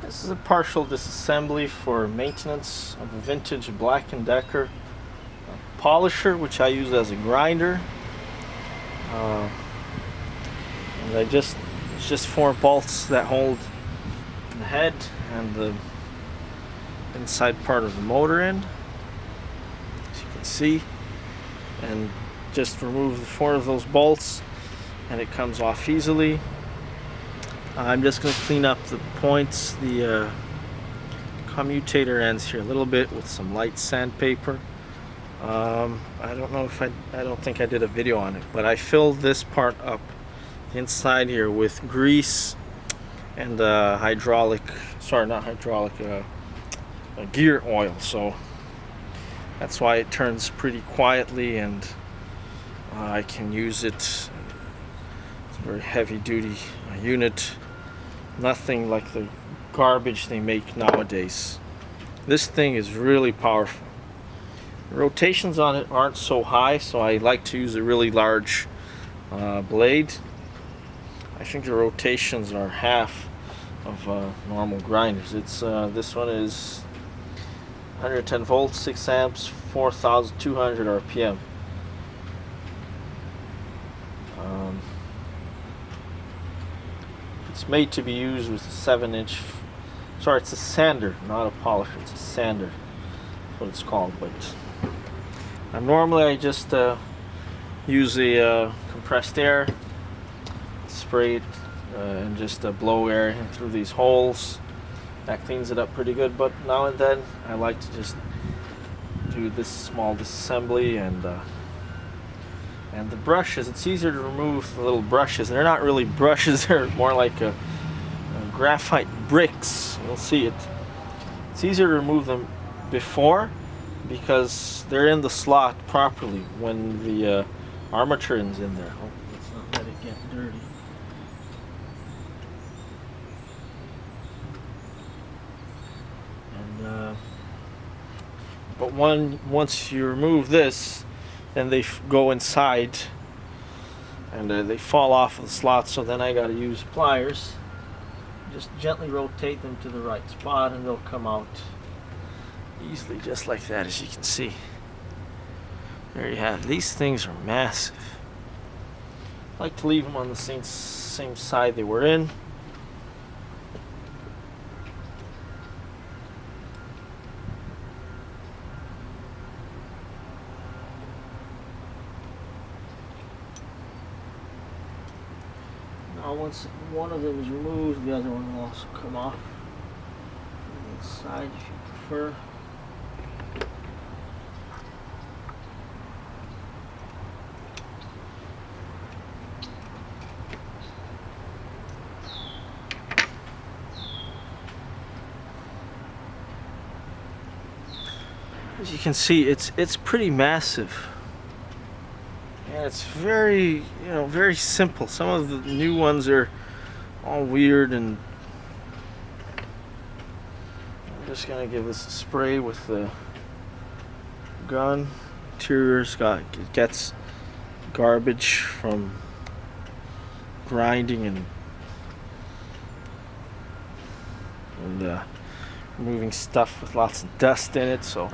This is a partial disassembly for maintenance of a vintage Black & Decker polisher, which I use as a grinder. And it's just 4 bolts that hold the head and the inside part of the motor end, as you can see, and just remove the 4 of those bolts and it comes off easily. I'm just going to clean up the points, the commutator ends here a little bit with some light sandpaper. I don't think I did a video on it, but I filled this part up inside here with grease and gear oil, so that's why it turns pretty quietly, and I can use it. It's a very heavy duty unit, nothing like the garbage they make nowadays. This thing is really powerful. The rotations on it aren't so high, so I like to use a really large blade. I think the rotations are half of normal grinders. It's this one is 110 volts, 6 amps, 4,200 RPM. It's made to be used with a 7-inch. Sorry, it's a sander, not a polisher. It's a sander. That's what it's called. But normally I just use a compressed air, spray it, and just blow air in through these holes. That cleans it up pretty good. But now and then I like to just do this small disassembly, and the brushes. It's easier to remove the little brushes. They're not really brushes. They're more like a graphite bricks. You'll see it. It's easier to remove them before because they're in the slot properly when the armature is in there. Oh, let's not let it get dirty. And but once you remove this, then they go inside and they fall off of the slot, so then I gotta use pliers. Just gently rotate them to the right spot and they'll come out easily, just like that, as you can see. There you have it. These things are massive. I like to leave them on the same side they were in. Now once one of them is removed, the other one will also come off on the inside if you prefer. As you can see, it's pretty massive. And it's very, very simple. Some of the new ones are all weird, and I'm just gonna give this a spray with the gun. Interior's gets garbage from grinding and removing stuff with lots of dust in it, so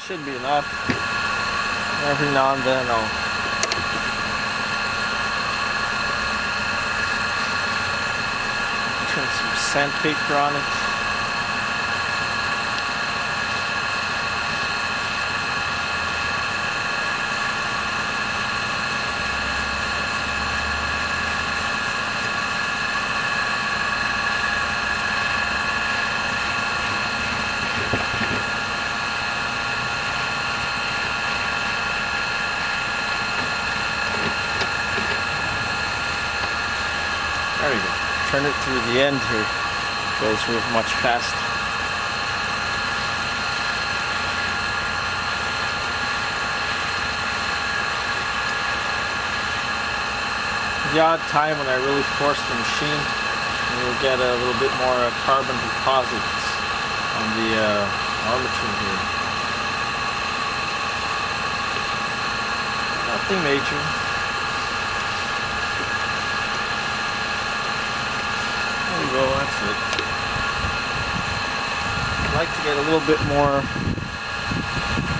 should be enough. Every now and then I'll turn some sandpaper on it. There you go. turn it through the end here. Goes through much faster. The odd time when I really force the machine, you'll get a little bit more carbon deposits on the armature here. Nothing major. There we go, that's it. I'd like to get a little bit more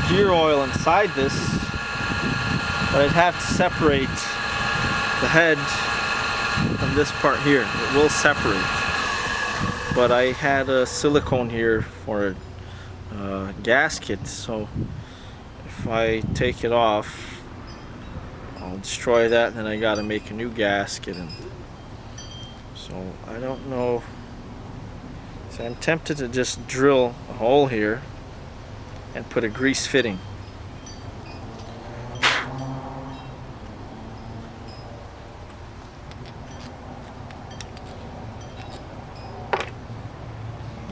gear oil inside this, but I'd have to separate the head from this part here. It will separate. But I had a silicone here for a gasket, so if I take it off, I'll destroy that, then I gotta make a new gasket. And so I don't know. So I'm tempted to just drill a hole here and put a grease fitting.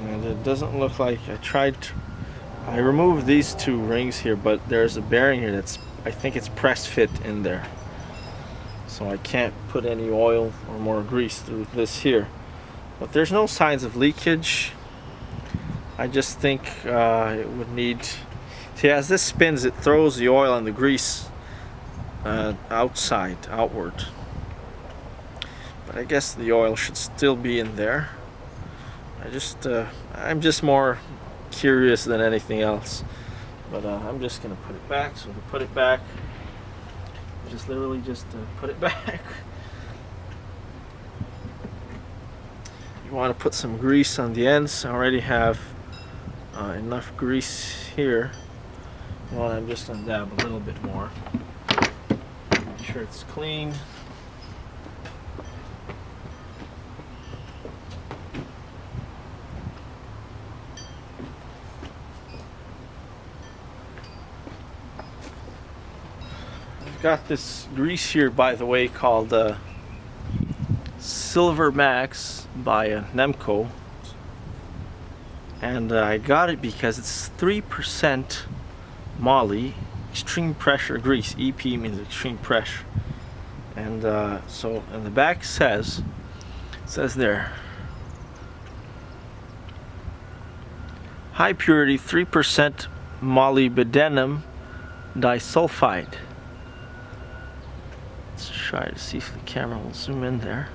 And it doesn't look like I removed these two rings here, but there's a bearing here that's, I think it's press fit in there. So I can't put any oil or more grease through this here. But there's no signs of leakage. I just think it would need... See, as this spins, it throws the oil and the grease outward. But I guess the oil should still be in there. I'm just more curious than anything else. But I'm just gonna put it back. So to put it back, just literally just put it back. You want to put some grease on the ends. I already have enough grease here. Well, I'm just gonna dab a little bit more. Make sure it's clean. Got this grease here, by the way, called Silver Max by Nemco, and I got it because it's 3% moly, extreme pressure grease. EP means extreme pressure, and so in the back says there, high purity 3% molybdenum disulfide. Let's try to see if the camera will zoom in there.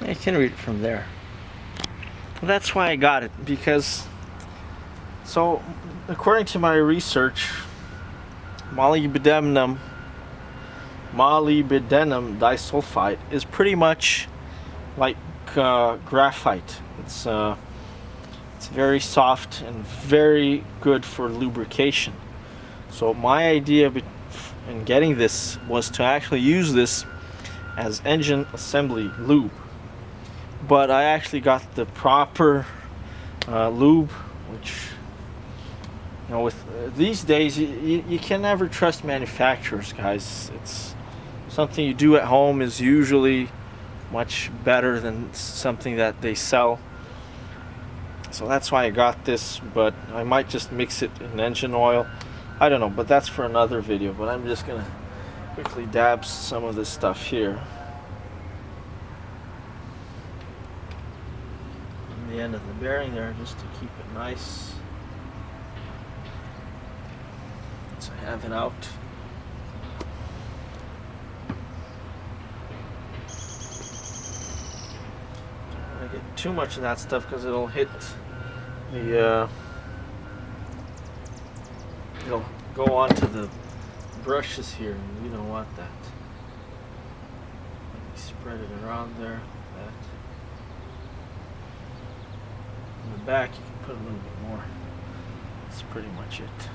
I can read it from there. Well, that's why I got it, because so according to my research, molybdenum disulfide is pretty much like graphite. It's very soft and very good for lubrication. So my idea in getting this was to actually use this as engine assembly lube. But I actually got the proper lube, which, you know, with these days you can never trust manufacturers, guys. It's something you do at home is usually much better than something that they sell. So that's why I got this, but I might just mix it in engine oil. I don't know, but that's for another video. But I'm just gonna quickly dab some of this stuff here. The end of the bearing there, just to keep it nice. So I have it out. Don't want to get too much of that stuff because it'll hit the it'll go onto the brushes here, and we don't want that. Let me spread it around there like that. In the back you can put a little bit more. That's pretty much it.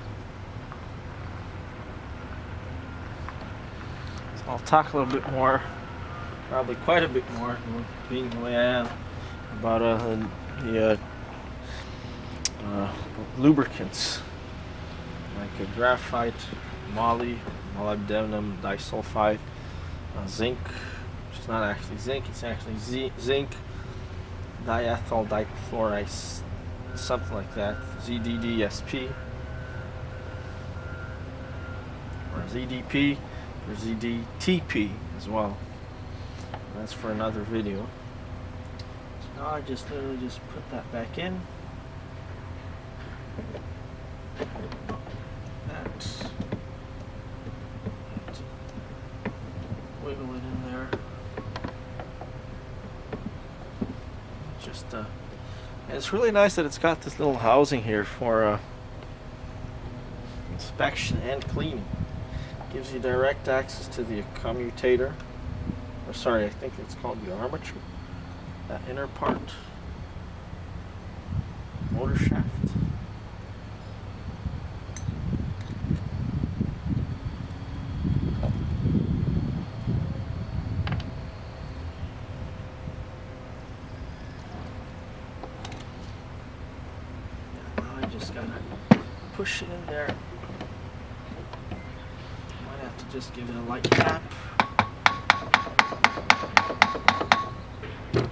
I'll talk a little bit more, probably quite a bit more, being the way I am, about the lubricants, like graphite, moly, molybdenum disulfide, zinc, which is not actually zinc, it's actually zinc, diethyl dichloride, something like that, ZDDSP, or ZDP, or ZDTP as well. That's for another video. So now I just literally just put that back in. That. Wiggle it in there. Just and it's really nice that it's got this little housing here for inspection and cleaning. Gives you direct access to the commutator, or sorry, I think it's called the armature, that inner part, motor shaft. Yeah, now I just gotta push it in there. Just give it a light tap. There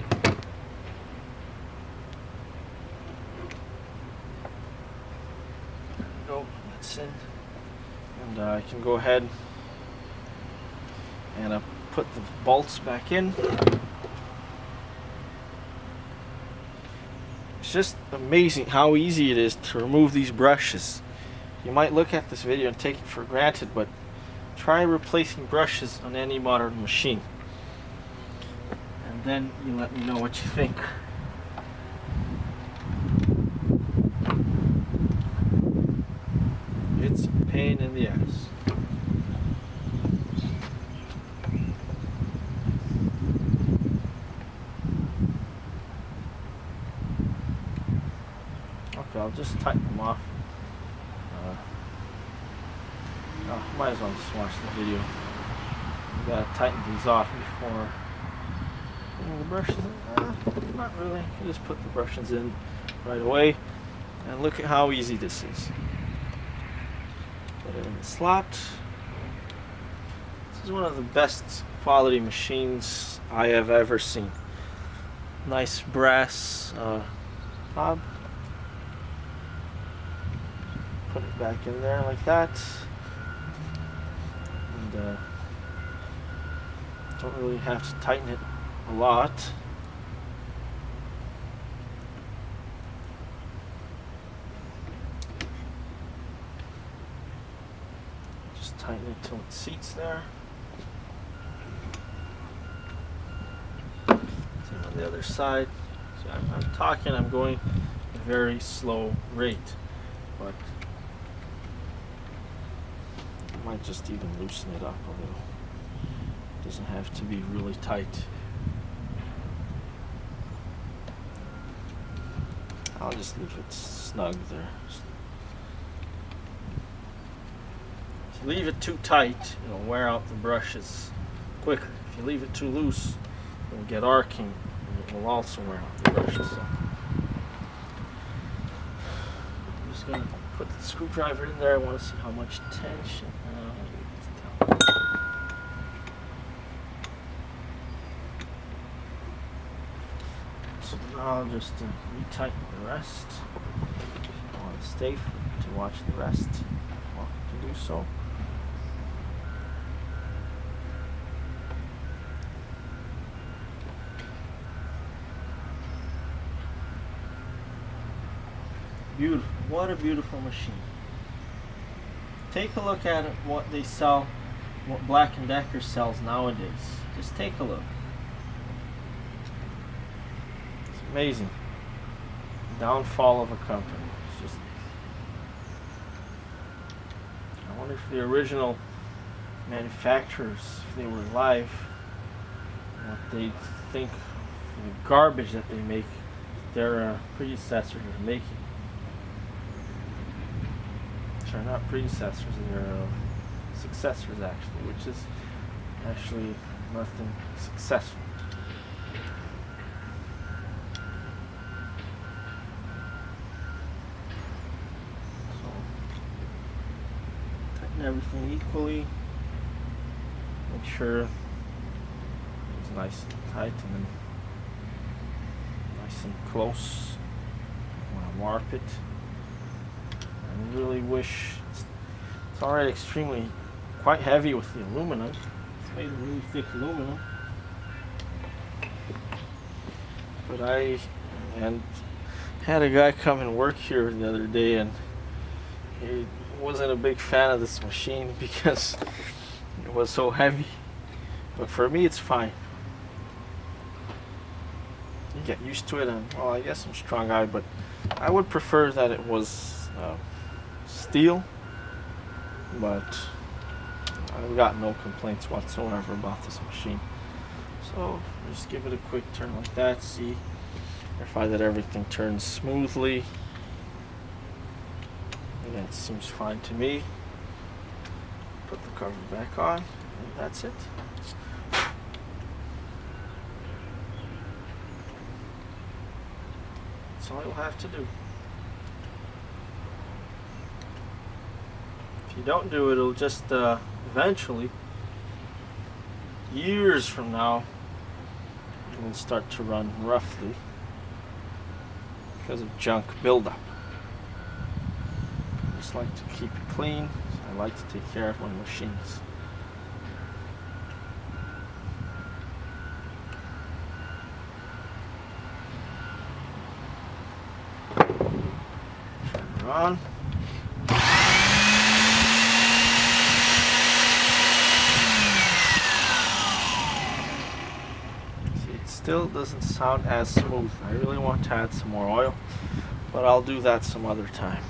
we go, that's in. And I can go ahead and put the bolts back in. It's just amazing how easy it is to remove these brushes. You might look at this video and take it for granted, but try replacing brushes on any modern machine, and then you let me know what you think. It's a pain in the ass. Okay, I'll just tighten them off. Might as well just watch the video. You gotta tighten these off before putting the brushes in. Not really. You just put the brushes in right away, and look at how easy this is. Put it in the slot. This is one of the best quality machines I have ever seen. Nice brass knob. Put it back in there like that. Don't really have to tighten it a lot. Just tighten it till it seats there. Same on the other side. So I'm talking, I'm going at a very slow rate, but might just even loosen it up a little. Doesn't have to be really tight. I'll just leave it snug there. If you leave it too tight, it'll wear out the brushes quicker. If you leave it too loose, it'll get arcing, and it will also wear out the brushes. So I'm just gonna put the screwdriver in there. I want to see how much tension. So now I'll just retighten the rest. I want to stay to watch the rest. Welcome to do so. Beautiful. What a beautiful machine. Take a look at it, what they sell, what Black & Decker sells nowadays. Just take a look. It's amazing. Downfall of a company. It's just, I wonder if the original manufacturers, if they were alive, what they think of the garbage that they make, their predecessors are making. Are not predecessors, they're successors actually, which is actually nothing successful. So tighten everything equally. Make sure it's nice and tight and then nice and close. I want to warp it. I really wish it's already extremely quite heavy with the aluminum. It's made of really thick aluminum. But I had a guy come and work here the other day, and he wasn't a big fan of this machine because it was so heavy. But for me, it's fine. You get used to it, and well, I guess I'm a strong guy, but I would prefer that it was steel. But I've got no complaints whatsoever about this machine. So just give it a quick turn like that. See, verify that everything turns smoothly. Again, it seems fine to me. Put the cover back on, and that's it. That's all you'll have to do. If you don't do it, it'll just eventually, years from now, it will start to run roughly because of junk buildup. I just like to keep it clean. I like to take care of my machines. Turn it on. Still doesn't sound as smooth. I really want to add some more oil, but I'll do that some other time.